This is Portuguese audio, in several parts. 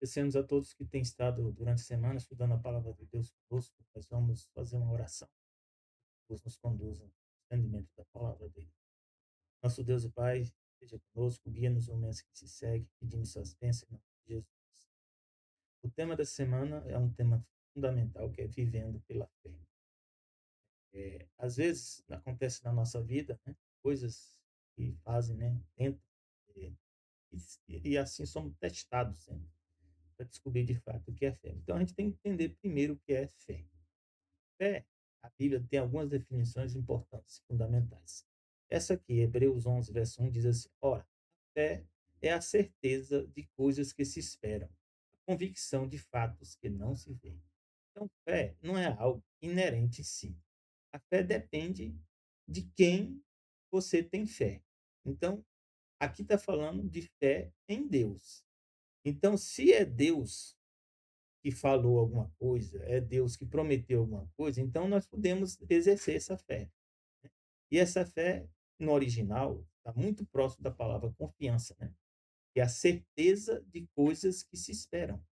Agradecemos a todos que têm estado durante a semana estudando a palavra de Deus conosco. Nós vamos fazer uma oração. Deus nos conduza no entendimento da palavra dele. Nosso Deus e Pai, seja conosco, guia-nos no mês que se segue, pedimos suas bênçãos em nome de Jesus. O tema da semana é um tema fundamental, que é vivendo pela fé. Às vezes, acontece na nossa vida, né, coisas que fazem, né, tentam, eh, e assim somos testados, né, para descobrir de fato o que é fé. Então, a gente tem que entender primeiro o que é fé. Fé, a Bíblia tem algumas definições importantes, fundamentais. Essa aqui, Hebreus 11, verso 1, diz assim: ora, fé é a certeza de coisas que se esperam, a convicção de fatos que não se veem. Então, fé não é algo inerente em si. A fé depende de quem você tem fé. Então, aqui está falando de fé em Deus. Então, se é Deus que falou alguma coisa, é Deus que prometeu alguma coisa, então nós podemos exercer essa fé. E essa fé, no original, está muito próximo da palavra confiança, né? Que é a certeza de coisas que se esperam.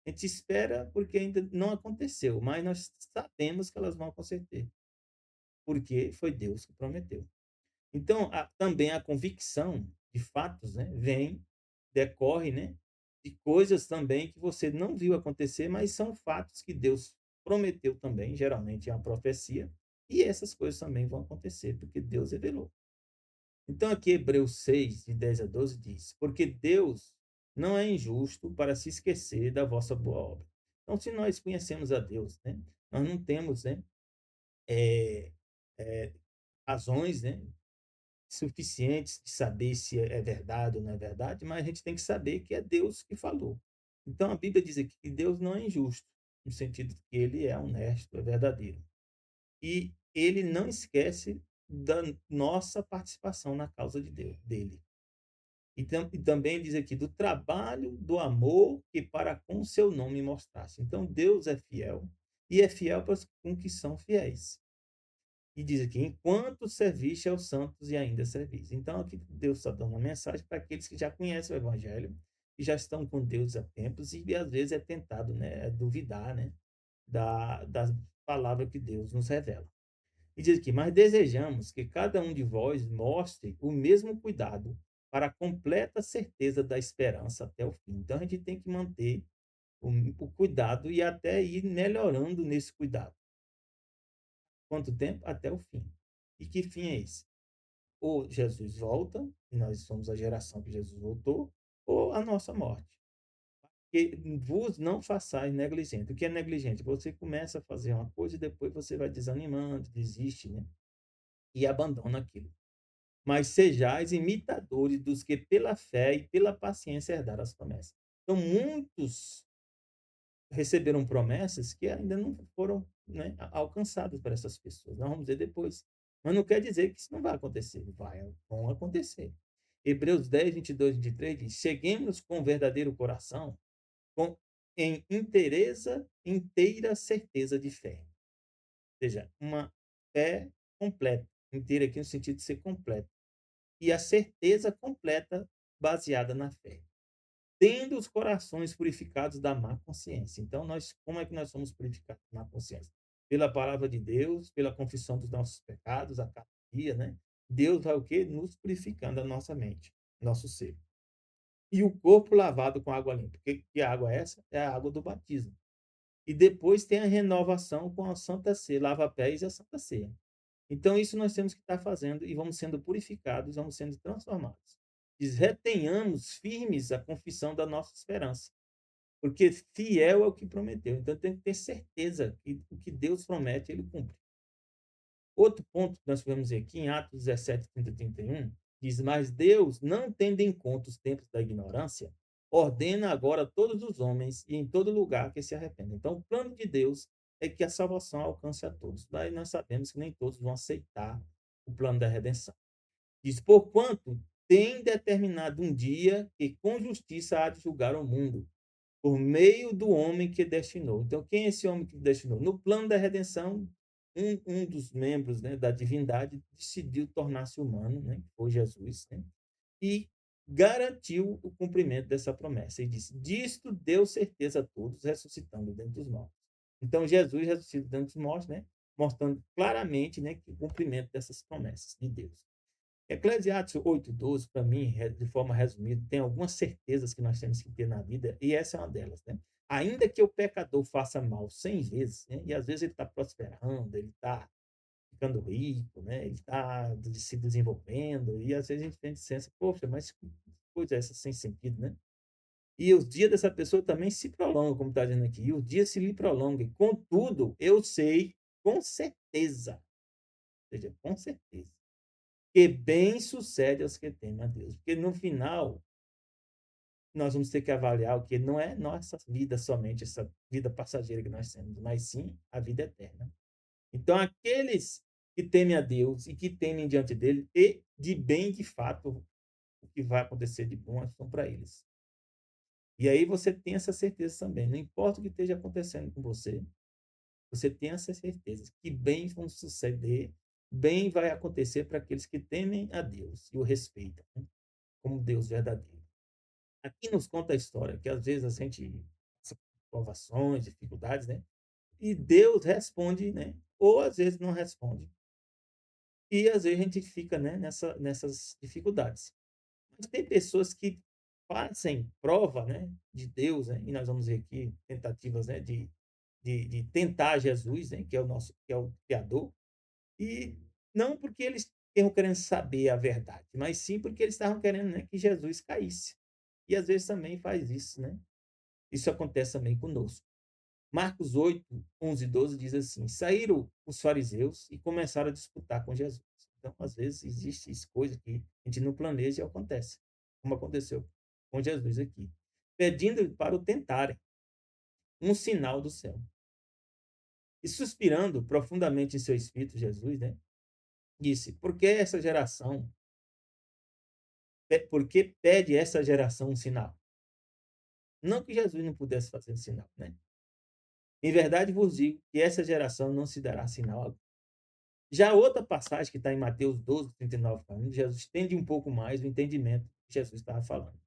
A gente espera porque ainda não aconteceu, mas nós sabemos que elas vão acontecer, porque foi Deus que prometeu. Então, também a convicção de fatos, né, decorre, né, de coisas também que você não viu acontecer, mas são fatos que Deus prometeu também, geralmente é uma profecia, e essas coisas também vão acontecer, porque Deus revelou. Então, aqui Hebreus 6, de 10 a 12 diz: porque Deus não é injusto para se esquecer da vossa boa obra. Então, se nós conhecemos a Deus, né, nós não temos, né, eh, eh, razões, né, suficientes de saber se é verdade ou não é verdade, mas a gente tem que saber que é Deus que falou. Então a Bíblia diz aqui que Deus não é injusto, no sentido de que ele é honesto, é verdadeiro. E ele não esquece da nossa participação na causa de Deus, dele. Então, e também diz aqui do trabalho, do amor que para com o seu nome mostrasse. Então Deus é fiel e é fiel para os com que são fiéis. E diz aqui: enquanto serviste aos santos e ainda servis. Então, aqui Deus está dando uma mensagem para aqueles que já conhecem o Evangelho, que já estão com Deus há tempos e às vezes é tentado, né, duvidar, né, da palavra que Deus nos revela. E diz aqui: mas desejamos que cada um de vós mostre o mesmo cuidado para a completa certeza da esperança até o fim. Então, a gente tem que manter o cuidado e até ir melhorando nesse cuidado. Quanto tempo? Até o fim. E que fim é esse? Ou Jesus volta, e nós somos a geração que Jesus voltou, ou a nossa morte. Que vos não façais negligente. O que é negligente? Você começa a fazer uma coisa e depois você vai desanimando, desiste, né? E abandona aquilo. Mas sejais imitadores dos que pela fé e pela paciência herdaram as promessas. Então, muitos receberam promessas que ainda não foram, né, alcançadas por essas pessoas. Nós vamos ver depois. Mas não quer dizer que isso não vai acontecer. Vão acontecer. Hebreus 10, 22 e 23 diz: cheguemos com verdadeiro coração, com, em inteira certeza de fé. Ou seja, uma fé completa. Inteira aqui no sentido de ser completa. E a certeza completa baseada na fé, tendo os corações purificados da má consciência. Então, como é que nós somos purificados da má consciência? Pela palavra de Deus, pela confissão dos nossos pecados, a cada dia, né? Deus vai o quê? Nos purificando a nossa mente, nosso ser. E o corpo lavado com água limpa. Que água é essa? É a água do batismo. E depois tem a renovação com a Santa Ceia, lava-pés e a Santa Ceia. Então, isso nós temos que estar fazendo e vamos sendo purificados, vamos sendo transformados. Diz: retenhamos firmes a confissão da nossa esperança, porque fiel é o que prometeu. Então, tem que ter certeza que o que Deus promete, ele cumpre. Outro ponto que nós podemos ver aqui em Atos 17, 30 e 31, diz: mas Deus, não tendo em conta os tempos da ignorância, ordena agora a todos os homens e em todo lugar que se arrependam. Então, o plano de Deus é que a salvação alcance a todos. Daí nós sabemos que nem todos vão aceitar o plano da redenção. Diz: porquanto tem determinado um dia que com justiça há de julgar o mundo, por meio do homem que destinou. Então, quem é esse homem que destinou? No plano da redenção, um dos membros, né, da divindade decidiu tornar-se humano, né, que foi Jesus, né, e garantiu o cumprimento dessa promessa e disse: Disto deu certeza a todos, ressuscitando dentre dos mortos. Então, Jesus ressuscita dentre dos mortos, né? Mostrando claramente, né, que o cumprimento dessas promessas de Deus. Eclesiastes 8:12, para mim, de forma resumida, tem algumas certezas que nós temos que ter na vida, e essa é uma delas, né? Ainda que o pecador faça mal 100 vezes, né? E às vezes ele está prosperando, ele está ficando rico, né? Ele está se desenvolvendo, e às vezes a gente tem senso, poxa, mas que coisa é essa sem sentido, né? E os dias dessa pessoa também se prolongam, como está dizendo aqui, e os dias se lhe prolongam. Contudo, eu sei com certeza, ou seja, com certeza, que bem sucede aos que temem a Deus. Porque no final, nós vamos ter que avaliar o que não é nossa vida somente, essa vida passageira que nós temos, mas sim a vida eterna. Então, aqueles que temem a Deus e que temem diante dele, e de bem, de fato, o que vai acontecer de bom são para eles. E aí você tem essa certeza também. Não importa o que esteja acontecendo com você, você tem essa certeza que bem vão suceder, bem vai acontecer para aqueles que temem a Deus e o respeitam, né, como Deus verdadeiro. Aqui nos conta a história que às vezes a gente passa por provações, dificuldades, né? E Deus responde, né? Ou às vezes não responde. E às vezes a gente fica, né, nessas dificuldades. Mas tem pessoas que fazem prova, né, de Deus, né? E nós vamos ver aqui tentativas, né, de tentar Jesus, né, que é o Criador, e não porque eles estão querendo saber a verdade, mas sim porque eles estavam querendo, né, que Jesus caísse. E às vezes também faz isso, né? Isso acontece também conosco. Marcos 8, 11 e 12 diz assim: Saíram os fariseus e começaram a disputar com Jesus. Então, às vezes, existe isso, coisa que a gente não planeja e acontece, como aconteceu com Jesus aqui, pedindo para o tentarem um sinal do céu. E suspirando profundamente em seu espírito, Jesus, né, disse: Por que essa geração, por que pede essa geração um sinal? Não que Jesus não pudesse fazer um sinal, né? Em verdade vos digo que essa geração não se dará sinal algum. Já outra passagem que está em Mateus 12, 39, 40, Jesus estende um pouco mais o entendimento que Jesus estava falando.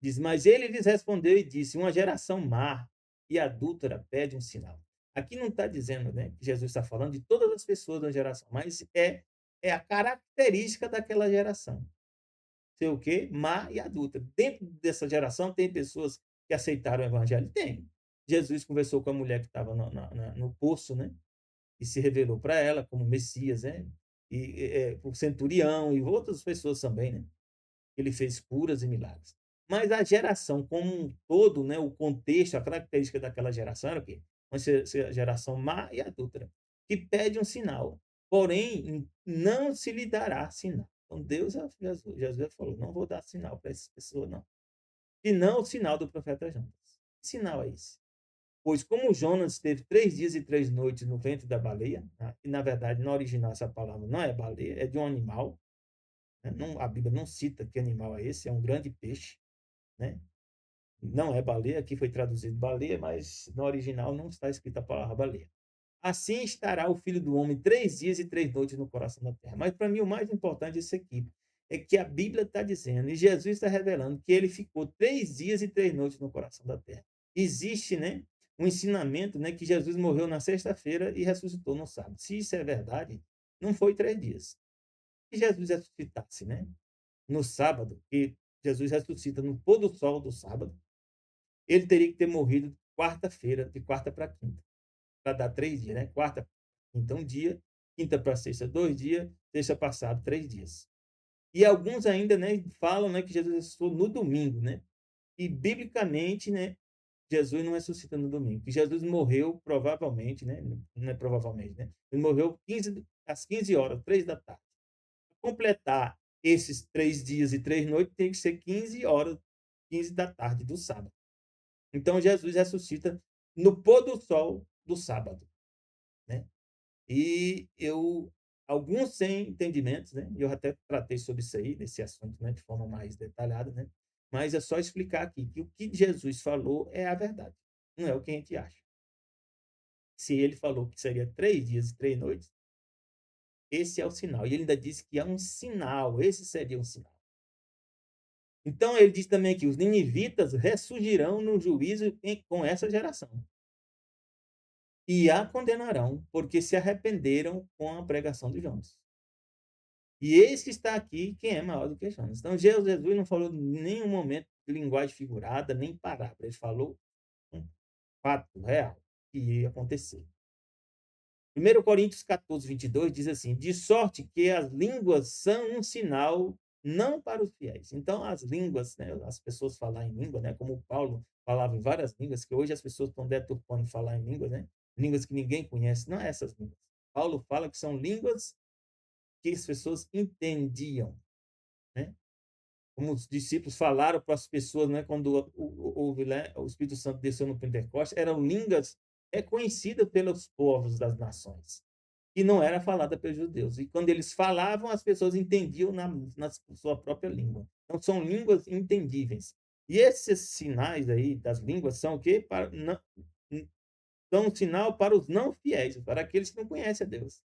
Diz, mas ele lhes respondeu e disse, uma geração má e adúltera pede um sinal. Aqui não está dizendo, né, que Jesus está falando de todas as pessoas da geração, mas é a característica daquela geração. Ser o quê? Má e adulta. Dentro dessa geração tem pessoas que aceitaram o evangelho? Tem. Jesus conversou com a mulher que estava no poço, né? E se revelou para ela como Messias, né? E o centurião e outras pessoas também, né? Ele fez curas e milagres. Mas a geração como um todo, né? O contexto, a característica daquela geração era o quê? Uma geração má e adulta, que pede um sinal, porém não se lhe dará sinal. Então Deus, Jesus falou, não vou dar sinal para essas pessoas, não. E não o sinal do profeta Jonas. Que sinal é esse? Pois como Jonas teve 3 dias e 3 noites no ventre da baleia, né, e na verdade, no original, essa palavra não é baleia, é de um animal. Né? Não, a Bíblia não cita que animal é esse, é um grande peixe. Né? Não é baleia, aqui foi traduzido baleia, mas no original não está escrita a palavra baleia. Assim estará o Filho do Homem 3 dias e 3 noites no coração da terra. Mas para mim o mais importante disso aqui é que a Bíblia está dizendo, e Jesus está revelando, que ele ficou 3 dias e 3 noites no coração da terra. Existe, né, um ensinamento, né, que Jesus morreu na sexta-feira e ressuscitou no sábado. Se isso é verdade, não foi 3 dias. Se Jesus ressuscitasse, né, no sábado, e Jesus ressuscita no pôr do sol do sábado, ele teria que ter morrido quarta-feira, de quarta para quinta, para dar 3 dias, né? Quarta, quinta, um dia, quinta para sexta, 2 dias, sexta passado, 3 dias. E alguns ainda, né, falam, né, que Jesus ressuscitou no domingo, né? E biblicamente, né, Jesus não ressuscita no domingo. Que Jesus morreu provavelmente, né? Não é provavelmente, né? Ele morreu às 15 horas, 3 da tarde. Para completar esses 3 dias e 3 noites, tem que ser 15 horas, 15 da tarde do sábado. Então Jesus ressuscita no pôr do sol do sábado, né? E alguns sem entendimentos, né? Eu até tratei sobre isso aí, nesse assunto, né? De forma mais detalhada, né? Mas é só explicar aqui que o que Jesus falou é a verdade, não é o que a gente acha. Se ele falou que seria 3 dias e 3 noites, esse é o sinal. E ele ainda disse que é um sinal, esse seria um sinal. Então ele diz também que os ninivitas ressurgirão no juízo com essa geração e a condenarão, porque se arrependeram com a pregação de Jonas. E eis que está aqui quem é maior do que Jonas. Então Jesus não falou em nenhum momento de linguagem figurada, nem parábola. Ele falou um fato real que ia acontecer. 1 Coríntios 14, 22 diz assim: de sorte que as línguas são um sinal não para os fiéis. Então, as línguas, né, as pessoas falar em língua, né, como Paulo falava em várias línguas, que hoje as pessoas estão deturpando falar em línguas, né, línguas que ninguém conhece, não é essas línguas. Paulo fala que são línguas que as pessoas entendiam, né? Como os discípulos falaram para as pessoas, né, quando houve, né, o Espírito Santo desceu no Pentecostes, eram línguas reconhecidas pelos povos das nações, que não era falada pelos judeus. E quando eles falavam, as pessoas entendiam na sua própria língua. Então, são línguas entendíveis. E esses sinais aí das línguas são o quê? São um sinal para os não fiéis, para aqueles que não conhecem a Deus.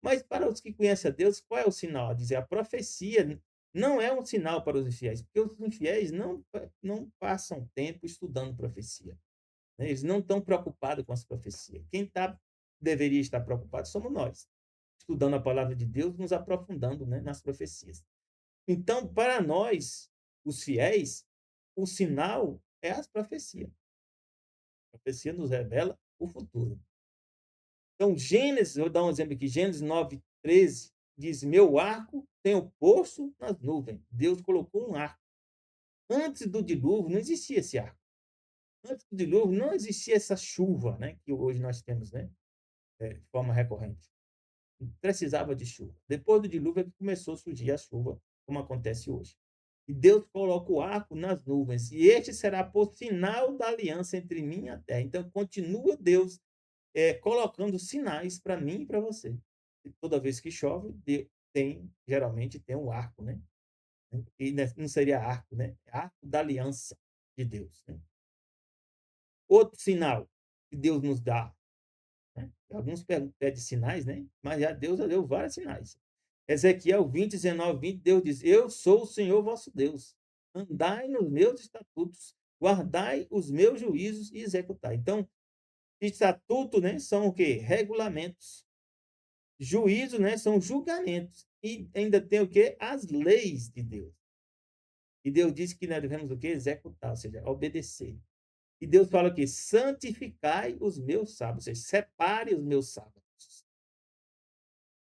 Mas para os que conhecem a Deus, qual é o sinal? A dizer, a profecia não é um sinal para os infiéis, porque os infiéis não passam tempo estudando profecia, né? Eles não estão preocupados com as profecias. Deveria estar preocupado somos nós, estudando a palavra de Deus, nos aprofundando, né, nas profecias. Então, para nós, os fiéis, o sinal é as profecias. A profecia nos revela o futuro. Então, Gênesis, vou dar um exemplo aqui, Gênesis 9:13 diz: meu arco tem o poço nas nuvens. Deus colocou um arco. Antes do dilúvio, não existia esse arco. Antes do dilúvio, não existia essa chuva, né, que hoje nós temos, né, de forma recorrente. Precisava de chuva. Depois do dilúvio, é que começou a surgir a chuva, como acontece hoje. E Deus coloca o arco nas nuvens, e este será por sinal da aliança entre mim e a terra. Então, continua Deus colocando sinais para mim e para você. E toda vez que chove, geralmente tem um arco, né? E não seria arco, né? É arco da aliança de Deus. Né? Outro sinal que Deus nos dá, né? Alguns pedem sinais, né? Mas já Deus já deu vários sinais. Ezequiel 20, 19, 20, Deus diz: eu sou o Senhor vosso Deus. Andai nos meus estatutos, guardai os meus juízos e executai. Então, estatuto, né, são o quê? Regulamentos. Juízo, né, são julgamentos. E ainda tem o quê? As leis de Deus. E Deus disse que nós devemos o quê? Executar, ou seja, obedecer. E Deus fala aqui: santificai os meus sábados, ou seja, separe os meus sábados.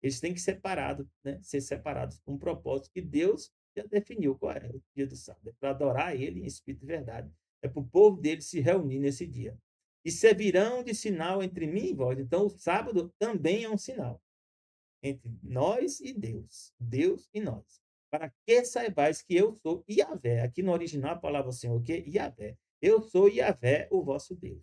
Eles têm que ser separados com um propósito que Deus já definiu qual é o dia do sábado. É para adorar Ele em espírito e verdade. É para o povo dele se reunir nesse dia. E servirão de sinal entre mim e vós. Então, o sábado também é um sinal entre nós e Deus, Deus e nós. Para que saibais que eu sou Yahvé. Aqui no original a palavra Senhor, o quê? Yahvé. Eu sou Yahvé, o vosso Deus.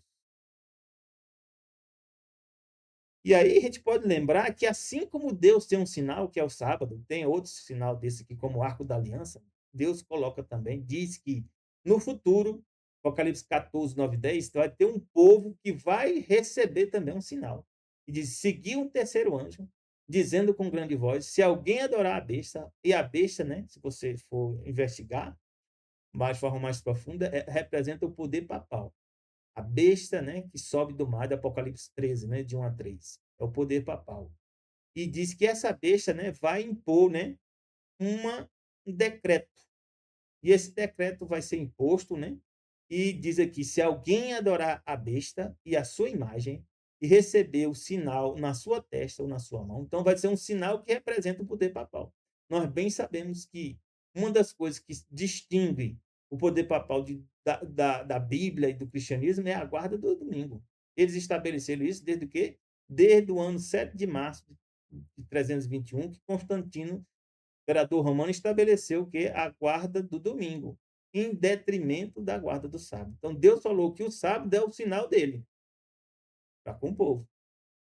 E aí a gente pode lembrar que assim como Deus tem um sinal, que é o sábado, tem outro sinal desse aqui, como o arco da aliança, Deus coloca também, diz que no futuro, Apocalipse 14, 9 e 10, vai ter um povo que vai receber também um sinal. E diz, seguir um terceiro anjo, dizendo com grande voz, se alguém adorar a besta, e a besta, né, se você for investigar, de forma mais profunda, representa o poder papal. A besta, né, que sobe do mar, de Apocalipse 13, né, de 1 a 3. É o poder papal. E diz que essa besta, né, vai impor, né, um decreto. E esse decreto vai ser imposto, né? E diz aqui: se alguém adorar a besta e a sua imagem e receber o sinal na sua testa ou na sua mão, então vai ser um sinal que representa o poder papal. Nós bem sabemos que uma das coisas que distingue o poder papal da Bíblia e do cristianismo é a guarda do domingo. Eles estabeleceram isso desde o quê? Desde o ano 7 de março de 321, que Constantino, imperador romano, estabeleceu que a guarda do domingo, em detrimento da guarda do sábado. Então, Deus falou que o sábado é o sinal dele para com o povo.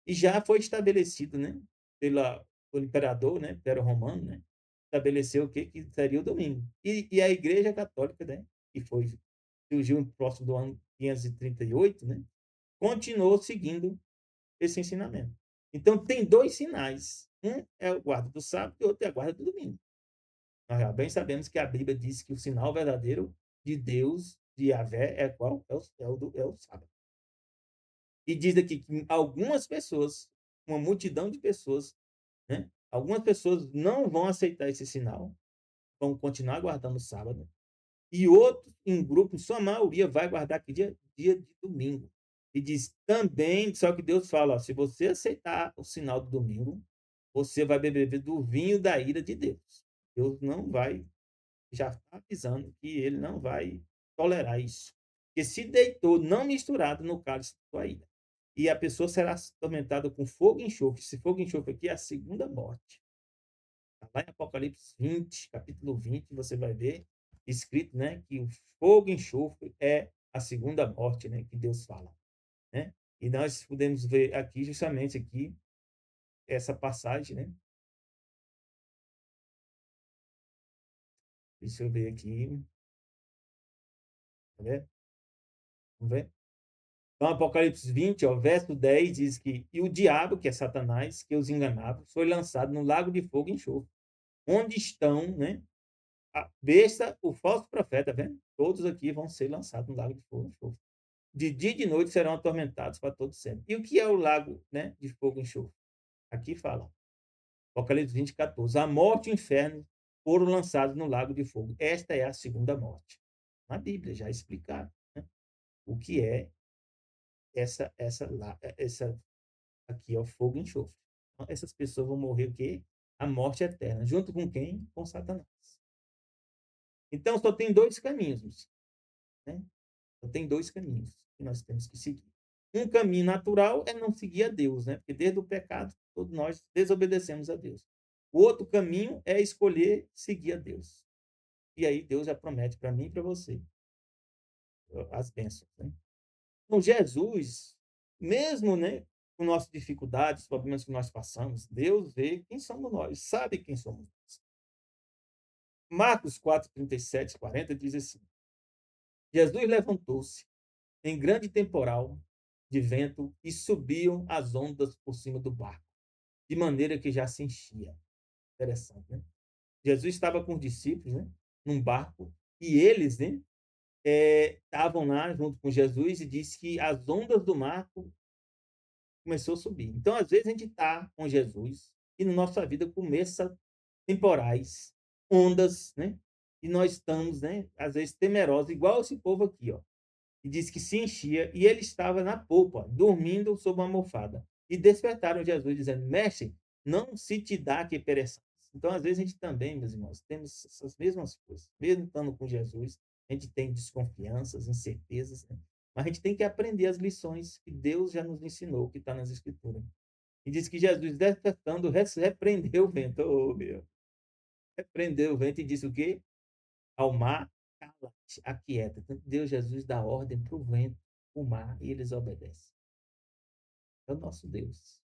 E já foi estabelecido, né, pelo imperador, né, Império Romano, né, estabeleceu o que seria o domingo. E a Igreja Católica, né, que surgiu próximo do ano 538, né, continuou seguindo esse ensinamento. Então, tem dois sinais. Um é o guarda do sábado e outro é a guarda do domingo. Nós já bem sabemos que a Bíblia diz que o sinal verdadeiro de Deus, de Yahvé, é qual? É o sábado. E diz aqui que algumas pessoas, uma multidão de pessoas, né? Algumas pessoas não vão aceitar esse sinal, vão continuar guardando o sábado, e outros, em grupo, sua maioria vai guardar que dia de domingo. E diz também, só que Deus fala, ó, se você aceitar o sinal do domingo, você vai beber do vinho da ira de Deus. Deus não vai, já está avisando que ele não vai tolerar isso. Porque se deitou não misturado no cálice da sua ira. E a pessoa será atormentada com fogo e enxofre. Esse fogo e enxofre aqui é a segunda morte. Tá lá em Apocalipse 20, capítulo 20, você vai ver escrito, né, que o fogo e enxofre é a segunda morte, né, que Deus fala, né? E nós podemos ver aqui justamente aqui essa passagem, né? Deixa eu ver aqui, tá vendo? Vamos ver? Então, Apocalipse 20, ó, verso 10 diz que e o diabo, que é Satanás, que os enganava, foi lançado no lago de fogo e enxofre, onde estão, né, a besta, o falso profeta, tá vendo? Todos aqui vão ser lançados no lago de fogo e enxofre. De dia e de noite serão atormentados para todo sempre. E o que é o lago, né, de fogo e enxofre? Aqui fala, Apocalipse 20, 14. A morte e o inferno foram lançados no lago de fogo. Esta é a segunda morte. Na Bíblia já explicado, né, o que é essa aqui é o fogo e enxofre. Então, essas pessoas vão morrer o quê? A morte eterna. Junto com quem? Com Satanás. Então, só tem dois caminhos, né? Só tem dois caminhos que nós temos que seguir. Um caminho natural é não seguir a Deus, né? Porque desde o pecado, todos nós desobedecemos a Deus. O outro caminho é escolher seguir a Deus. E aí Deus já promete para mim e para você as bênçãos, né? Então, Jesus, mesmo, né, com nossas dificuldades, problemas que nós passamos, Deus vê quem somos nós, sabe quem somos nós. Marcos 4, 37, 40 diz assim: Jesus levantou-se em grande temporal de vento e subiam as ondas por cima do barco, de maneira que já se enchia. Interessante, né? Jesus estava com os discípulos, né, num barco, e eles, né, estavam lá junto com Jesus e disse que as ondas do mar começou a subir. Então, às vezes, a gente está com Jesus e na nossa vida começa temporais, ondas, né? E nós estamos, né, às vezes, temerosos, igual esse povo aqui, ó. E diz que se enchia e ele estava na polpa, dormindo sob uma almofada. E despertaram Jesus, dizendo: Mestre, não se te dá que pereçamos. Então, às vezes, a gente também, meus irmãos, temos essas mesmas coisas. Mesmo estando com Jesus, a gente tem desconfianças, incertezas, né? Mas a gente tem que aprender as lições que Deus já nos ensinou, que está nas Escrituras. E diz que Jesus, despertando, repreendeu o vento. Oh, meu. Repreendeu o vento e disse o quê? Ao mar, cala-te, aquieta. Então, Deus Jesus dá ordem para o vento, o mar, e eles obedecem. É o nosso Deus.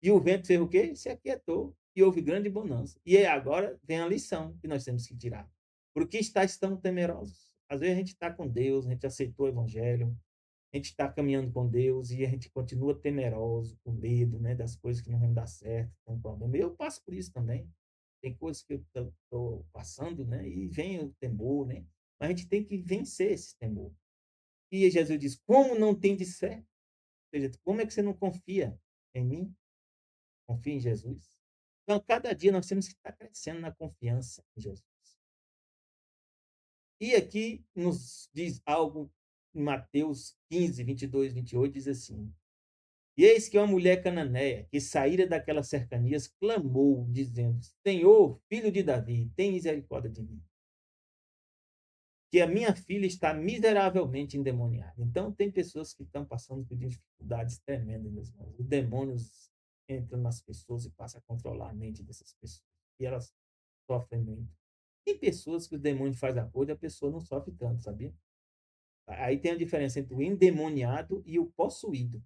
E o vento fez o quê? Se aquietou e houve grande bonança. E agora vem a lição que nós temos que tirar. Por que estáis tão temerosos? Às vezes a gente está com Deus, a gente aceitou o evangelho, a gente está caminhando com Deus e a gente continua temeroso, com medo, né, das coisas que não vão dar certo, com problema. Eu passo por isso também. Tem coisas que eu estou passando, né, e vem o temor, né? Mas a gente tem que vencer esse temor. E Jesus diz: como não tem de fé? Ou seja, como é que você não confia em mim? Confia em Jesus? Então, cada dia nós temos que estar crescendo na confiança em Jesus. E aqui nos diz algo em Mateus 15, 22, 28, diz assim: E eis que uma mulher cananeia, que saíra daquelas cercanias, clamou, dizendo: Senhor, filho de Davi, tem misericórdia de mim, que a minha filha está miseravelmente endemoniada. Então, tem pessoas que estão passando por dificuldades tremendas, meus irmãos. Os demônios entram nas pessoas e passam a controlar a mente dessas pessoas. E elas sofrem muito. Tem pessoas que o demônio faz a coisa e a pessoa não sofre tanto, sabia? Aí tem a diferença entre o endemoniado e o possuído.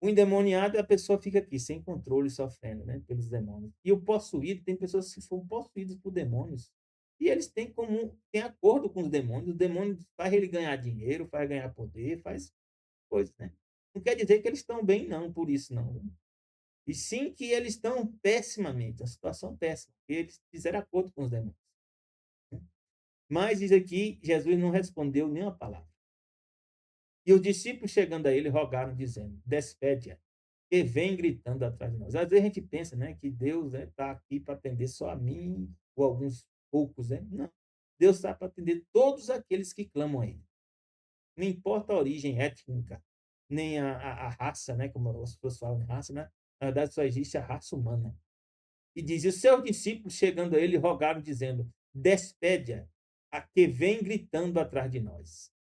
O endemoniado, a pessoa fica aqui, sem controle, sofrendo, né, pelos demônios. E o possuído, tem pessoas que foram possuídas por demônios. E eles têm acordo com os demônios. O demônio faz ele ganhar dinheiro, faz ganhar poder, faz coisas, né? Não quer dizer que eles estão bem, não, por isso, não. Né? E sim que eles estão pessimamente, a situação péssima. Eles fizeram acordo com os demônios. Mas diz aqui, Jesus não respondeu nenhuma palavra. E os discípulos chegando a ele rogaram, dizendo: despede-a, que vem gritando atrás de nós. Às vezes a gente pensa, né, que Deus está aqui para atender só a mim ou alguns poucos, né? Não. Deus está para atender todos aqueles que clamam a Ele. Não importa a origem étnica, nem a raça, né, como as pessoas falam raça, né? Na verdade, só existe a raça humana. E diz: e os seus discípulos chegando a ele rogaram, dizendo: despede-a, a que vem gritando atrás de nós.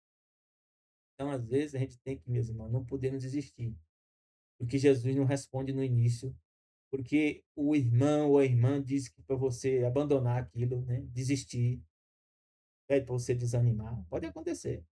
Então, às vezes, a gente tem que, meus irmãos, não podemos desistir, porque Jesus não responde no início, porque o irmão ou a irmã diz que para você abandonar aquilo, né, desistir, pede para você desanimar. Pode acontecer.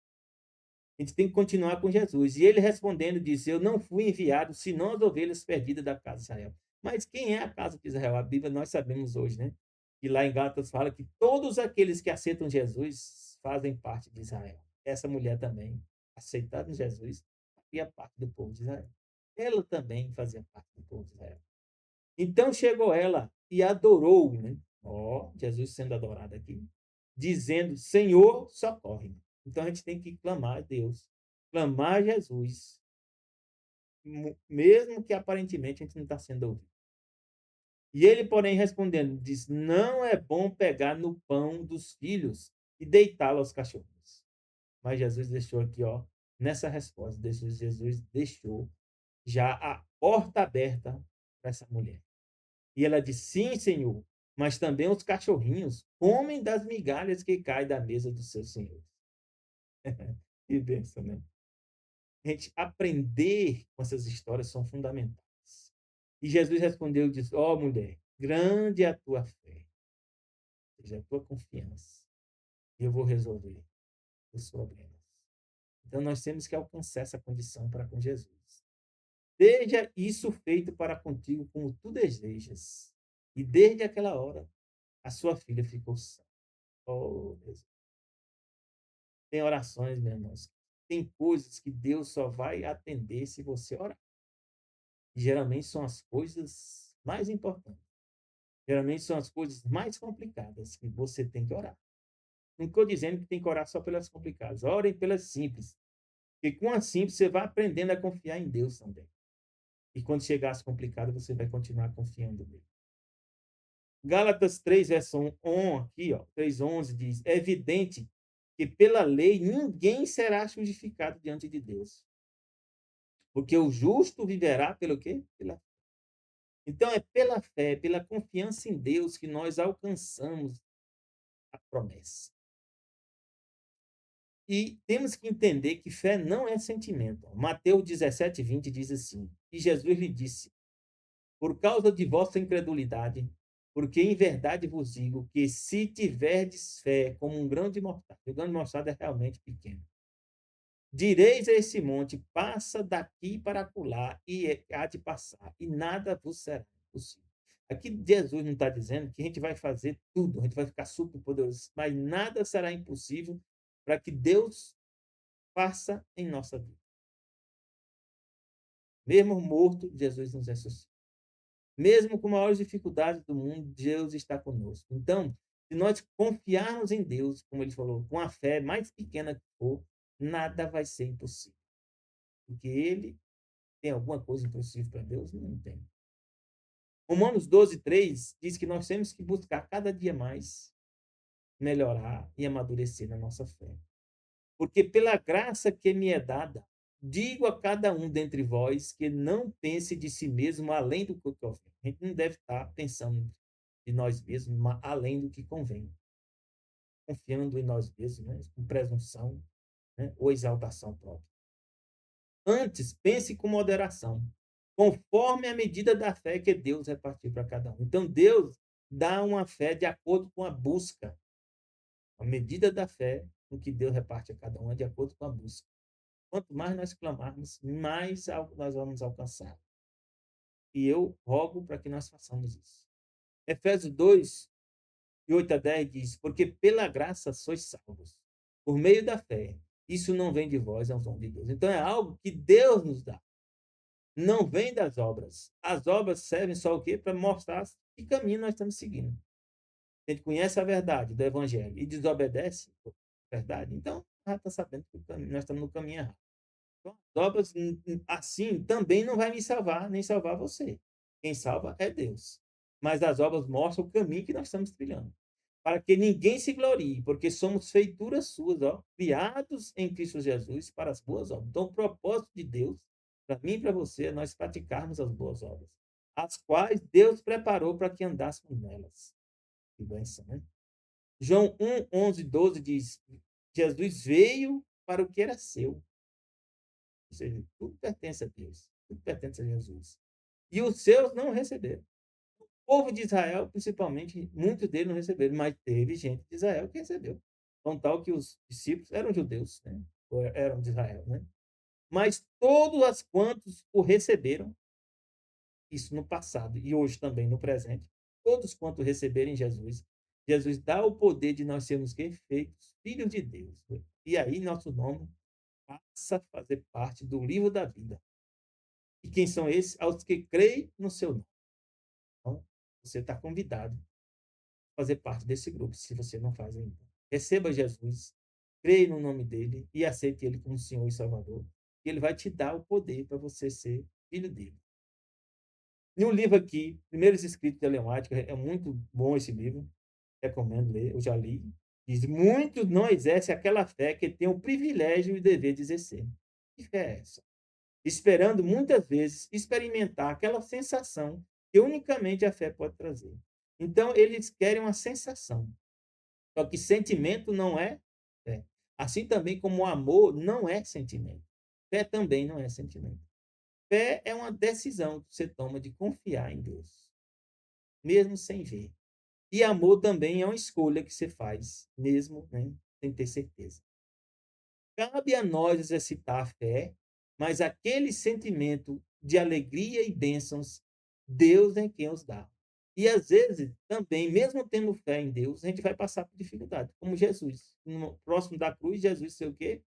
A gente tem que continuar com Jesus. E ele respondendo disse: eu não fui enviado senão as ovelhas perdidas da casa de Israel. Mas quem é a casa de Israel? A Bíblia nós sabemos hoje, né? E lá em Gálatas fala que todos aqueles que aceitam Jesus fazem parte de Israel. Essa mulher também, aceitando Jesus, fazia parte do povo de Israel. Ela também fazia parte do povo de Israel. Então chegou ela e adorou, né? Ó, Jesus sendo adorado aqui, dizendo: Senhor, socorre-me. Então a gente tem que clamar a Deus, clamar a Jesus, mesmo que aparentemente a gente não está sendo ouvido. E ele, porém, respondendo, diz: não é bom pegar no pão dos filhos e deitá-lo aos cachorros. Mas Jesus deixou aqui, ó, nessa resposta, Jesus deixou já a porta aberta para essa mulher. E ela disse: sim, Senhor, mas também os cachorrinhos comem das migalhas que caem da mesa dos seus senhores. Que bênção, né? A gente aprender com essas histórias são fundamentais. E Jesus respondeu e disse: ó, mulher, grande é a tua fé, ou seja, a tua confiança. E eu vou resolver os problemas. Então nós temos que alcançar essa condição para com Jesus. Seja isso feito para contigo como tu desejas. E desde aquela hora, a sua filha ficou sã. Oh, Deus. Tem orações, meus irmãos. Tem coisas que Deus só vai atender se você orar. E geralmente são as coisas mais importantes. Geralmente são as coisas mais complicadas que você tem que orar. Não estou dizendo que tem que orar só pelas complicadas. Orem pelas simples. Porque com as simples você vai aprendendo a confiar em Deus também. E quando chegar às complicadas, você vai continuar confiando nele. Gálatas 3, verso 1, aqui, ó, 3:11 diz: é evidente que pela lei ninguém será justificado diante de Deus. Porque o justo viverá pelo quê? Então é pela fé, pela confiança em Deus que nós alcançamos a promessa. E temos que entender que fé não é sentimento. Mateus 17:20 diz assim: e Jesus lhe disse: por causa de vossa incredulidade, porque em verdade vos digo que se tiverdes fé como um grão de mostarda, o grão de mostarda é realmente pequeno, direis a esse monte: passa daqui para acolá, e há de passar, e nada vos será impossível. Aqui Jesus não está dizendo que a gente vai fazer tudo, a gente vai ficar super poderoso, mas nada será impossível para que Deus faça em nossa vida. Mesmo morto, Jesus nos ressuscita. Mesmo com maiores dificuldades do mundo, Deus está conosco. Então, se nós confiarmos em Deus, como ele falou, com a fé mais pequena que for, nada vai ser impossível. Porque ele tem alguma coisa impossível para Deus? Não tem. Romanos 12:3 diz que nós temos que buscar cada dia mais melhorar e amadurecer na nossa fé. Porque pela graça que me é dada, digo a cada um dentre vós que não pense de si mesmo além do que convém. A gente não deve estar pensando de nós mesmos, mas além do que convém. Confiando em nós mesmos, né? Com presunção, né? Ou exaltação própria. Antes, pense com moderação, conforme a medida da fé que Deus repartiu para cada um. Então, Deus dá uma fé de acordo com a busca. A medida da fé com que Deus reparte a cada um é de acordo com a busca. Quanto mais nós clamarmos, mais nós vamos alcançar. E eu rogo para que nós façamos isso. Efésios 2:8-10 diz: porque pela graça sois salvos, por meio da fé. Isso não vem de vós, é um dom de Deus. Então é algo que Deus nos dá. Não vem das obras. As obras servem só o quê? Para mostrar que caminho nós estamos seguindo. a gente conhece a verdade do evangelho e desobedece a verdade, então já está sabendo que nós estamos no caminho errado. Então, as obras assim também não vai me salvar, nem salvar você. Quem salva é Deus. Mas as obras mostram o caminho que nós estamos trilhando. Para que ninguém se glorie, porque somos feituras suas, ó, criados em Cristo Jesus para as boas obras. Então, o propósito de Deus, para mim e para você, é nós praticarmos as boas obras, as quais Deus preparou para que andássemos nelas. Que bênção, né? João 1, 11, 12 diz: Jesus veio para o que era seu. Ou seja, tudo pertence a Deus, tudo pertence a Jesus. E os seus não receberam. O povo de Israel, principalmente, muitos deles não receberam, mas teve gente de Israel que recebeu. Então, tal que os discípulos eram judeus, né? Ou eram de Israel, né? Mas todos os quantos o receberam, isso no passado e hoje também no presente, todos quantos receberem Jesus, Jesus dá o poder de nós sermos feitos filhos de Deus. E aí nosso nome passa a fazer parte do livro da vida. E quem são esses? Aos que creem no seu nome. Então, você está convidado a fazer parte desse grupo, se você não faz ainda. Receba Jesus, creia no nome dele e aceite ele como Senhor e Salvador. E ele vai te dar o poder para você ser filho dele. E um livro aqui, Primeiros Escritos de Ellen White, é muito bom esse livro, recomendo ler, eu já li. Diz: muitos não exercem aquela fé que tem o privilégio e o dever de exercer. Que fé é essa? Esperando muitas vezes experimentar aquela sensação que unicamente a fé pode trazer. Então, eles querem uma sensação. Só que sentimento não é fé. Assim também como o amor não é sentimento. Fé também não é sentimento. Fé é uma decisão que você toma de confiar em Deus, mesmo sem ver. E amor também é uma escolha que você faz, mesmo, né, sem ter certeza. Cabe a nós exercitar a fé, mas aquele sentimento de alegria e bênçãos, Deus é quem os dá. E às vezes, também, mesmo tendo fé em Deus, a gente vai passar por dificuldade, como Jesus. No próximo da cruz, Jesus sei o quê?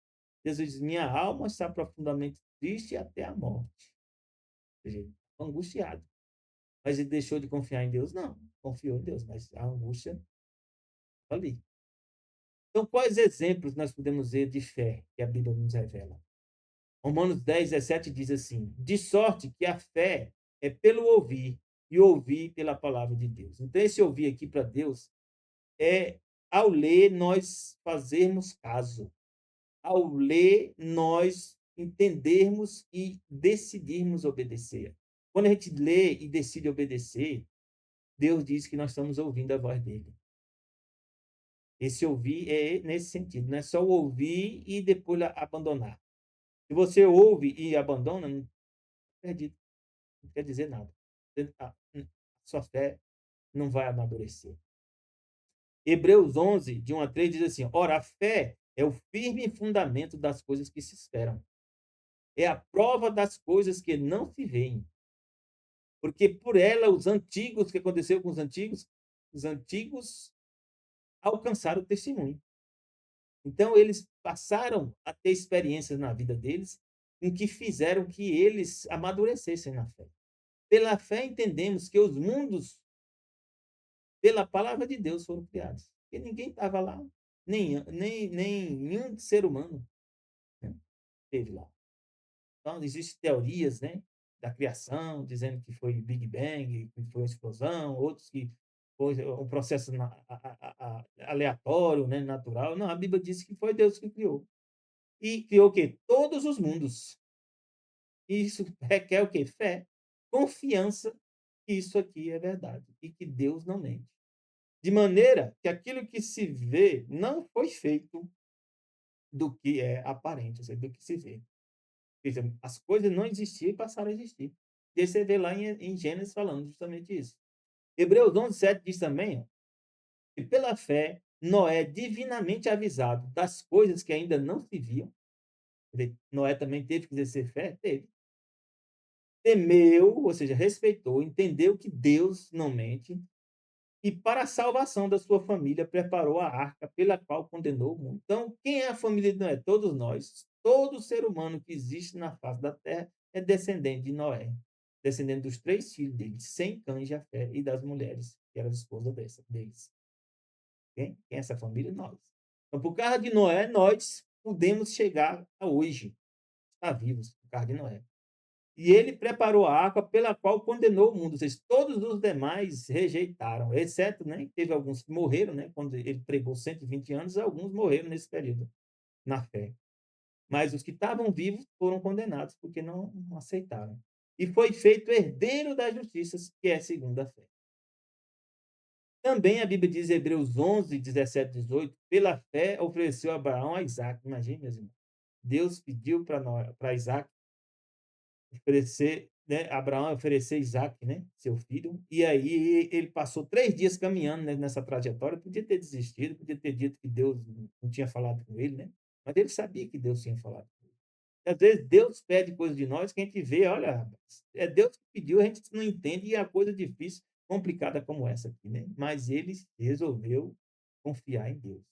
Jesus diz: minha alma está profundamente triste até a morte. Ou seja, angustiado. Mas ele deixou de confiar em Deus? Não, confiou em Deus, mas a angústia ali. Então, quais exemplos nós podemos ver de fé que a Bíblia nos revela? Romanos 10, 17 diz assim: de sorte que a fé é pelo ouvir, e ouvir pela palavra de Deus. Então, esse ouvir aqui para Deus é, ao ler, nós fazermos caso. Ao ler, nós entendermos e decidirmos obedecer. Quando a gente lê e decide obedecer, Deus diz que nós estamos ouvindo a voz dele. Esse ouvir é nesse sentido, não é só ouvir e depois abandonar. Se você ouve e abandona, não, perdido, não quer dizer nada. A sua fé não vai amadurecer. Hebreus 11, de 1 a 3, diz assim: ora, a fé é o firme fundamento das coisas que se esperam. É a prova das coisas que não se veem. Porque por ela, os antigos, o que aconteceu com os antigos alcançaram o testemunho. Então, eles passaram a ter experiências na vida deles em que fizeram que eles amadurecessem na fé. Pela fé, entendemos que os mundos, pela palavra de Deus, foram criados. Porque ninguém estava lá, nem nenhum ser humano, né, esteve lá. Então, existem teorias, né, da criação, dizendo que foi Big Bang, que foi uma explosão, outros que foi um processo aleatório, né, natural. Não, a Bíblia diz que foi Deus que criou. E criou o quê? Todos os mundos. Isso requer o quê? Fé, confiança que isso aqui é verdade e que Deus não mente. De maneira que aquilo que se vê não foi feito do que é aparente, ou seja, do que se vê. Quer dizer, as coisas não existiam e passaram a existir. E aí você vê lá em Gênesis falando justamente isso. Hebreus 11, 7 diz também, ó, que pela fé Noé, divinamente avisado das coisas que ainda não se viam, quer dizer, Noé também teve que exercer fé? Teve. Temeu, ou seja, respeitou, entendeu que Deus não mente, e para a salvação da sua família preparou a arca pela qual condenou o mundo. Então, quem é a família de Noé? Todos nós. Todo ser humano que existe na face da terra é descendente de Noé, descendente dos 3 filhos dele, Sem, Cã e Jafé, e das mulheres que eram esposas deles. Quem é essa família? Nós. Então, por causa de Noé, nós podemos chegar a hoje, estar vivos, por causa de Noé. E ele preparou a arca pela qual condenou o mundo, ou seja, todos os demais rejeitaram, exceto, né, teve alguns que morreram, né, quando ele pregou 120 anos, alguns morreram nesse período, na fé. Mas os que estavam vivos foram condenados, porque não aceitaram. E foi feito herdeiro da justiça, que é segundo a fé. Também a Bíblia diz, em Hebreus 11, 17, 18, pela fé ofereceu Abraão a Isaac. Imagine, meus irmãos. Deus pediu para Isaac oferecer, né, Abraão oferecer Isaac, né, seu filho, e aí ele passou 3 dias caminhando, né, nessa trajetória, podia ter desistido, podia ter dito que Deus não tinha falado com ele, né, mas ele sabia que Deus tinha falado com ele. E às vezes Deus pede coisa de nós que a gente vê, olha, rapaz, é Deus que pediu, a gente não entende, e é uma coisa difícil, complicada como essa aqui, né, mas ele resolveu confiar em Deus.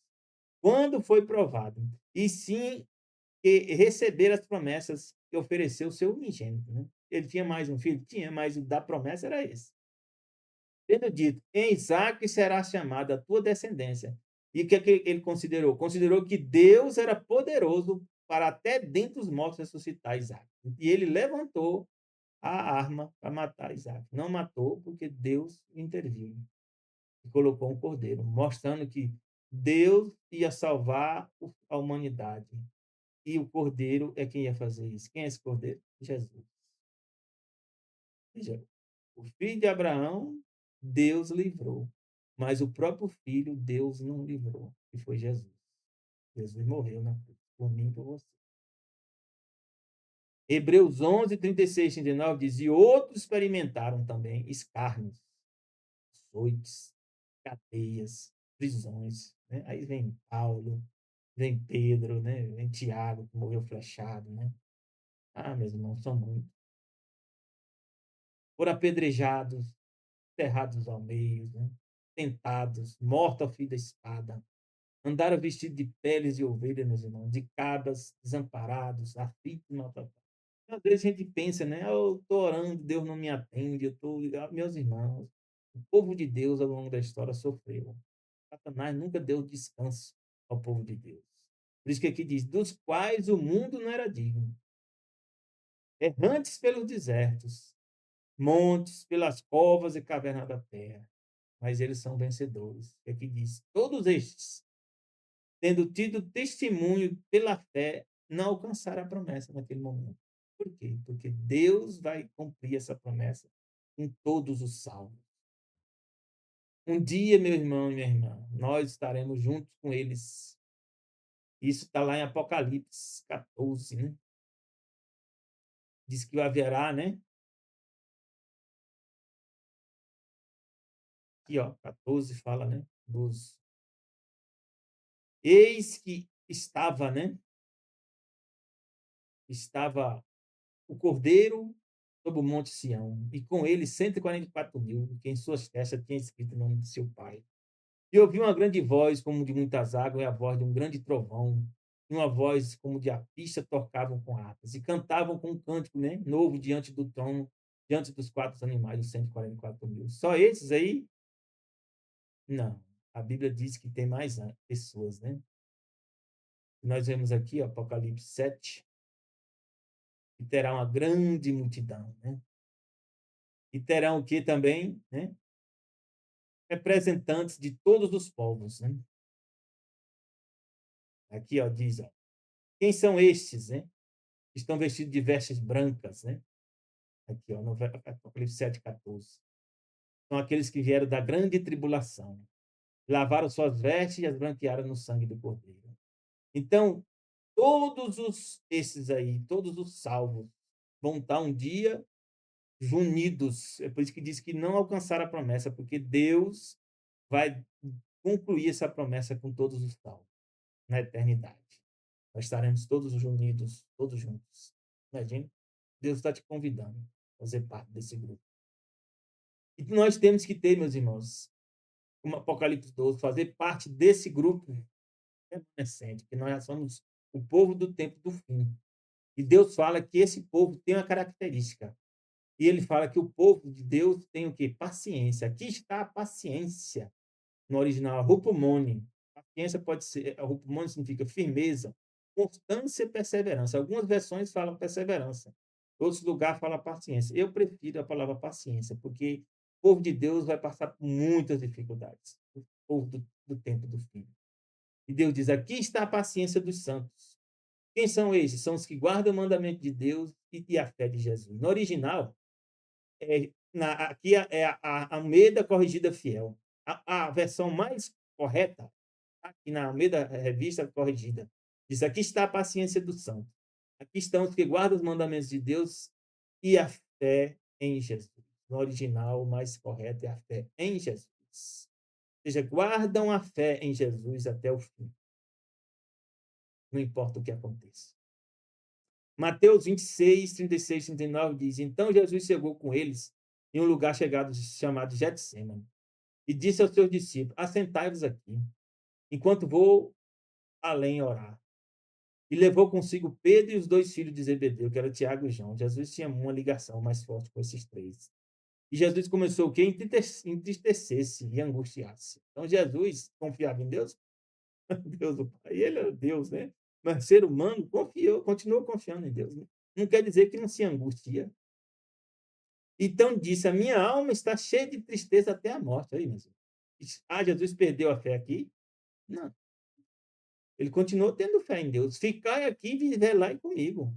Quando foi provado, e sim e receber as promessas que ofereceu o seu unigênito, né. Ele tinha mais um filho? Tinha, mas o da promessa era esse. Tendo dito: "Em Isaque será chamada a tua descendência". E o que é que ele considerou? Considerou que Deus era poderoso para até dentre os mortos ressuscitar Isaque. E ele levantou a arma para matar Isaque. Não matou, porque Deus interviu e colocou um cordeiro, mostrando que Deus ia salvar a humanidade. E o cordeiro é quem ia fazer isso. Quem é esse cordeiro? Jesus. Veja, o filho de Abraão, Deus livrou, mas o próprio filho, Deus não livrou, que foi Jesus. Jesus morreu na cruz, por mim e por você. Hebreus 11, 36, 39 diz: E outros experimentaram também escárnios, açoites, cadeias, prisões. Né? Aí vem Paulo, vem Pedro, né? Vem Tiago, que morreu flechado. Né? Ah, meus irmãos, são muitos. Foram apedrejados, cerrados ao meio, né? Tentados, mortos ao fio da espada. Andaram vestidos de peles de ovelha, meus irmãos, de cabras, desamparados, aflitos e maltratados. Às vezes a gente pensa, né? Eu estou orando, Deus não me atende, eu estou. Meus irmãos, o povo de Deus ao longo da história sofreu. Satanás nunca deu descanso ao povo de Deus. Por isso que aqui diz: dos quais o mundo não era digno, errantes pelos desertos, montes, pelas covas e cavernas da terra. Mas eles são vencedores. E aqui diz: todos estes, tendo tido testemunho pela fé, não alcançaram a promessa naquele momento. Por quê? Porque Deus vai cumprir essa promessa em todos os salvos. Um dia, meu irmão e minha irmã, nós estaremos juntos com eles. Isso está lá em Apocalipse 14, né? Diz que haverá, né? Aqui, ó, 14 fala, né? Dos. Eis que estava, né? Estava o cordeiro sobre o monte Sião, e com ele 144.000, que em suas testas tinha escrito o nome de seu pai. E ouvi uma grande voz, como de muitas águas, e a voz de um grande trovão, e uma voz como de arpistas tocavam com harpas, e cantavam com um cântico, né, novo diante do trono, diante dos 4 animais, os 144.000. Só esses aí? Não. A Bíblia diz que tem mais pessoas, né? Nós vemos aqui, Apocalipse 7, que terá uma grande multidão, né? E terão o que também, né? Representantes de todos os povos, né? Aqui, ó, diz, ó, quem são estes, né? Estão vestidos de vestes brancas, né? Aqui, ó, no Apocalipse 7:14. São aqueles que vieram da grande tribulação. Lavaram suas vestes e as branquearam no sangue do Cordeiro. Então, esses aí, todos os salvos, vão estar um dia unidos. É por isso que diz que não alcançaram a promessa, porque Deus vai concluir essa promessa com todos os salvos na eternidade. Nós estaremos todos unidos, todos juntos. Imagina, Deus está te convidando a fazer parte desse grupo. E nós temos que ter, meus irmãos, como Apocalipse 12, fazer parte desse grupo remanescente, que nós já somos o povo do tempo do fim. E Deus fala que esse povo tem uma característica. E ele fala que o povo de Deus tem o quê? Paciência. Aqui está a paciência. no original, hupomone. Paciência pode ser, hupomone significa firmeza, constância e perseverança. Algumas versões falam perseverança, outros lugares falam paciência. Eu prefiro a palavra paciência, porque o povo de Deus vai passar por muitas dificuldades, o povo do tempo do fim. E Deus diz: aqui está a paciência dos santos. Quem são esses? São os que guardam o mandamento de Deus e a fé de Jesus. No original, aqui é a Almeida Corrigida Fiel. A versão mais correta, aqui na Almeida Revista Corrigida, diz: aqui está a paciência do santo. Aqui estão os que guardam os mandamentos de Deus e a fé em Jesus. No original, o mais correto é a fé em Jesus. Ou seja, guardam a fé em Jesus até o fim. Não importa o que aconteça. Mateus 26, 36, 39 diz: então Jesus chegou com eles em um lugar chamado Getsêmani e disse aos seus discípulos: assentai-vos aqui, enquanto vou além orar. E levou consigo Pedro e os dois filhos de Zebedeu, que eram Tiago e João. Jesus tinha uma ligação mais forte com esses três. E Jesus começou o quê? Entristecer-se e angustiar-se. Então Jesus confiava em Deus, Deus o Pai, ele era Deus, né? Mas ser humano continuou confiando em Deus. Né? Não quer dizer que não se angustia. Então disse: a minha alma está cheia de tristeza até a morte. Aí, meus irmãos. Jesus perdeu a fé aqui? Não. Ele continuou tendo fé em Deus. Ficai aqui e velai comigo.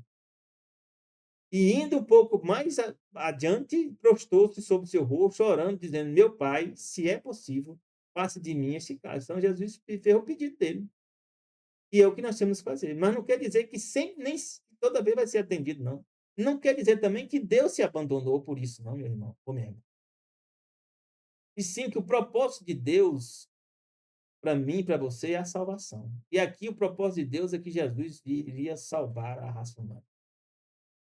E indo um pouco mais adiante, prostou-se sobre seu rosto, chorando, dizendo: meu pai, se é possível, faça de mim este caso. Então Jesus fez o pedido dele. E é o que nós temos que fazer. Mas não quer dizer que sempre, nem toda vez vai ser atendido, não. Não quer dizer também que Deus se abandonou por isso, não, meu irmão, ou minha irmã. E sim que o propósito de Deus para mim e para você é a salvação. E aqui o propósito de Deus é que Jesus iria salvar a raça humana.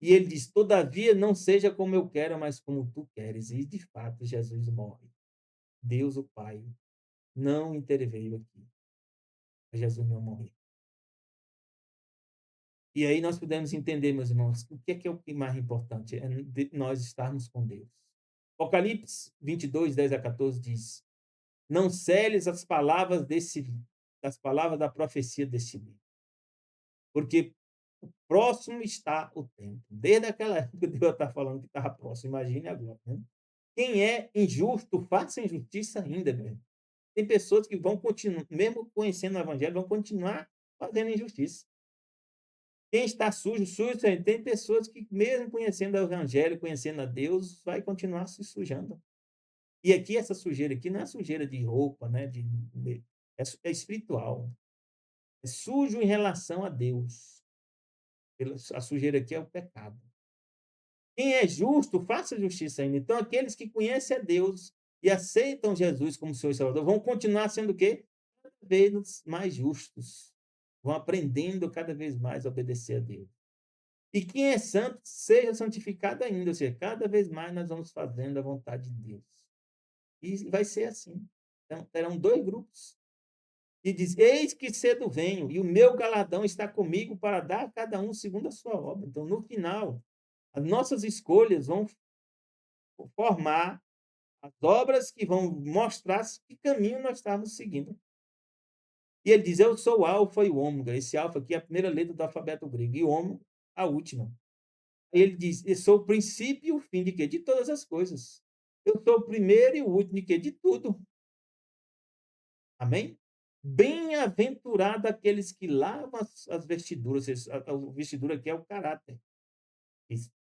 E ele diz: todavia não seja como eu quero, mas como tu queres. E de fato Jesus morre. Deus, o Pai, não interveio aqui. Jesus não morreu. E aí nós podemos entender, meus irmãos, o que é o mais importante? É nós estarmos com Deus. Apocalipse 22, 10 a 14 diz: não celes as palavras das palavras da profecia deste livro, porque próximo está o tempo. Desde aquela época Deus está falando que estava próximo. Imagine agora. Né? Quem é injusto, faça injustiça ainda. Mesmo. Tem pessoas que vão continuar, mesmo conhecendo o evangelho, vão continuar fazendo injustiça. Quem está sujo, sujo. Tem pessoas que, mesmo conhecendo o evangelho, conhecendo a Deus, vai continuar se sujando. E aqui, essa sujeira aqui não é sujeira de roupa, né? É espiritual. É sujo em relação a Deus. A sujeira aqui é o pecado. Quem é justo, faça justiça ainda. Então, aqueles que conhecem a Deus e aceitam Jesus como seu Salvador vão continuar sendo o quê? Cada vez mais justos. Vão aprendendo cada vez mais a obedecer a Deus. E quem é santo, seja santificado ainda. Ou seja, cada vez mais nós vamos fazendo a vontade de Deus. E vai ser assim. Então, terão dois grupos. E diz: eis que cedo venho, e o meu galardão está comigo para dar a cada um segundo a sua obra. Então, no final, as nossas escolhas vão formar as obras que vão mostrar que caminho nós estamos seguindo. E ele diz: eu sou o alfa e o ômega. Esse alfa aqui é a primeira letra do alfabeto grego, e o ômega a última. Ele diz: eu sou o princípio e o fim de quê? De todas as coisas. Eu sou o primeiro e o último de quê? De tudo. Amém? Bem-aventurado aqueles que lavam as vestiduras. A vestidura aqui é o caráter.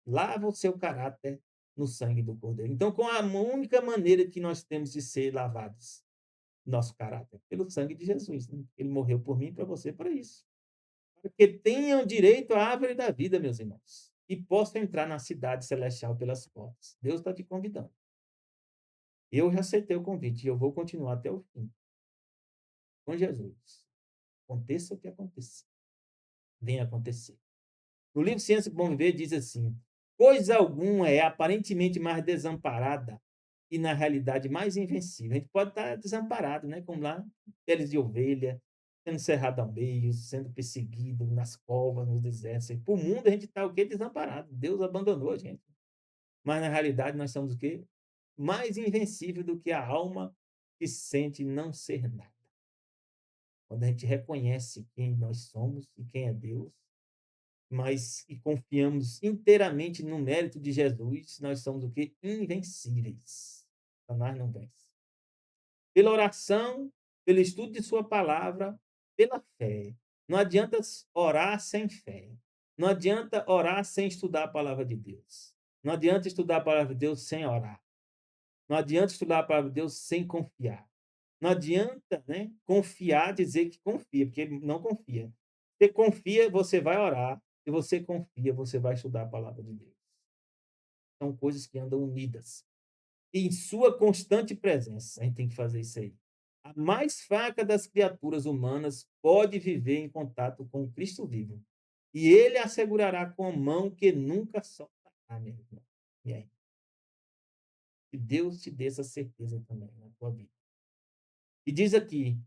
Lava o seu caráter no sangue do Cordeiro. Então, com a única maneira que nós temos de ser lavados, nosso caráter, pelo sangue de Jesus. Né? Ele morreu por mim e para você para isso. Para que tenham direito à árvore da vida, meus irmãos, e possam entrar na cidade celestial pelas portas. Deus está te convidando. Eu já aceitei o convite e eu vou continuar até o fim. Com Jesus. Aconteça o que acontecer. Venha acontecer. No livro Ciência para o Bom Viver diz assim: coisa alguma é aparentemente mais desamparada e, na realidade, mais invencível. A gente pode estar desamparado, né? Como lá, peles de ovelha, sendo cerrado ao meio, sendo perseguido nas covas, nos desertos. E, por mundo, a gente está o quê? Desamparado. Deus abandonou a gente. Mas, na realidade, nós somos o quê? Mais invencível do que a alma que sente não ser nada. Quando a gente reconhece quem nós somos e quem é Deus, mas e confiamos inteiramente no mérito de Jesus, nós somos o quê? Invencíveis. Satanás não vence. Pela oração, pelo estudo de sua palavra, pela fé. Não adianta orar sem fé. Não adianta orar sem estudar a palavra de Deus. Não adianta estudar a palavra de Deus sem orar. Não adianta estudar a palavra de Deus sem confiar. Não adianta, né, confiar, dizer que confia, porque não confia. Você confia, você vai orar. Se você confia, você vai estudar a palavra de Deus. São coisas que andam unidas. E em sua constante presença, a gente tem que fazer isso aí. A mais fraca das criaturas humanas pode viver em contato com o Cristo vivo. E ele assegurará com a mão que nunca soltará, meu irmão. E aí? Que Deus te dê essa certeza também na tua vida. E diz aqui,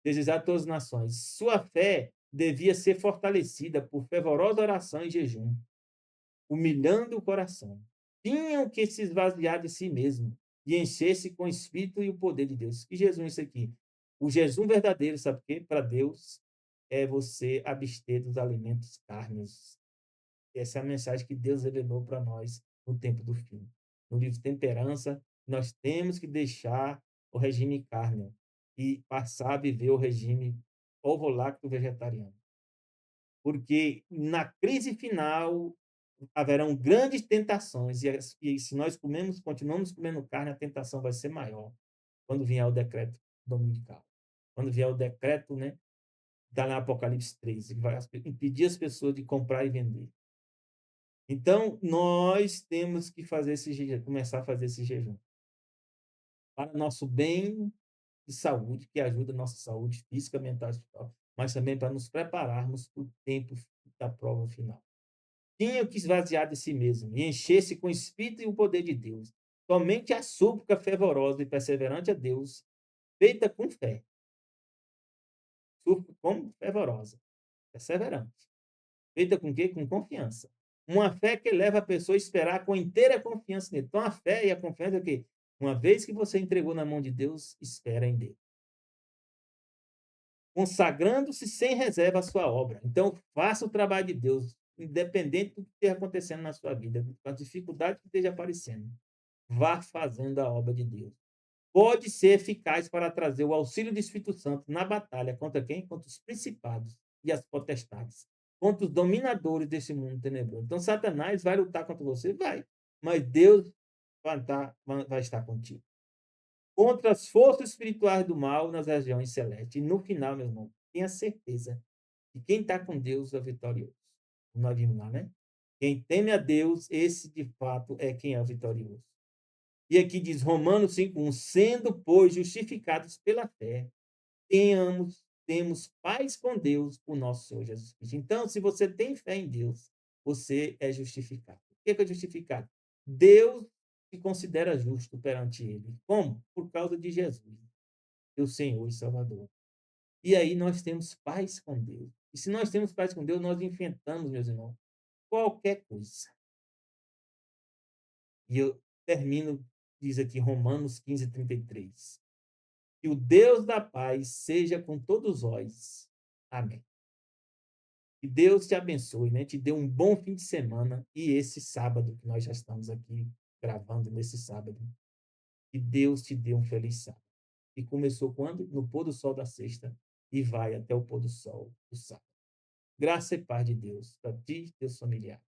desejar a todas as nações, sua fé devia ser fortalecida por fervorosa oração e jejum, humilhando o coração. Tinham que se esvaziar de si mesmo e encher-se com o Espírito e o poder de Deus. Que jejum é isso aqui? O jejum verdadeiro, sabe o quê? Para Deus é você abster dos alimentos carnes. Essa é a mensagem que Deus revelou para nós no tempo do fim. No livro Temperança, nós temos que deixar o regime carne e passar a viver o regime ovo-lacto vegetariano. Porque na crise final haverão grandes tentações e se nós continuamos comendo carne, a tentação vai ser maior quando vier o decreto dominical. Quando vier o decreto, né, está lá Apocalipse 13, que vai impedir as pessoas de comprar e vender. Então, nós temos que fazer começar a fazer esse jejum. Para nosso bem de saúde, que ajuda a nossa saúde física, mental e espiritual, mas também para nos prepararmos para o tempo da prova final. Tinha que esvaziar de si mesmo e encher-se com o Espírito e o poder de Deus. Somente a súplica fervorosa e perseverante a Deus, feita com fé. Súplica como fervorosa, perseverante. Feita com quê? Com confiança. Uma fé que leva a pessoa a esperar com inteira confiança nele. Então, a fé e a confiança é o quê? Uma vez que você entregou na mão de Deus, espera em Deus. Consagrando-se sem reserva a sua obra. Então, faça o trabalho de Deus, independente do que esteja acontecendo na sua vida, com a dificuldade que esteja aparecendo. Vá fazendo a obra de Deus. Pode ser eficaz para trazer o auxílio do Espírito Santo na batalha contra quem? Contra os principados e as potestades, contra os dominadores desse mundo tenebroso. Então, Satanás vai lutar contra você? Vai. Mas Deus vai estar contigo. Contra as forças espirituais do mal nas regiões celestes. E no final, meu irmão, tenha certeza que quem está com Deus é vitorioso. Nós vimos lá, né? Quem teme a Deus, esse de fato é quem é o vitorioso. E aqui diz Romanos 5:1, sendo, pois, justificados pela fé, temos paz com Deus por nosso Senhor Jesus Cristo. Então, se você tem fé em Deus, você é justificado. O que é justificado? Deus se considera justo perante ele. Como? Por causa de Jesus, seu Senhor e Salvador. E aí nós temos paz com Deus. E se nós temos paz com Deus, nós enfrentamos, meus irmãos, qualquer coisa. E eu termino, diz aqui Romanos 15:33. Que o Deus da paz seja com todos vós. Amém. Que Deus te abençoe, né? Te dê um bom fim de semana e esse sábado que nós já estamos aqui gravando nesse sábado. Que Deus te dê um feliz sábado. E começou quando? No pôr do sol da sexta e vai até o pôr do sol do sábado. Graça e paz de Deus para ti e teus familiares.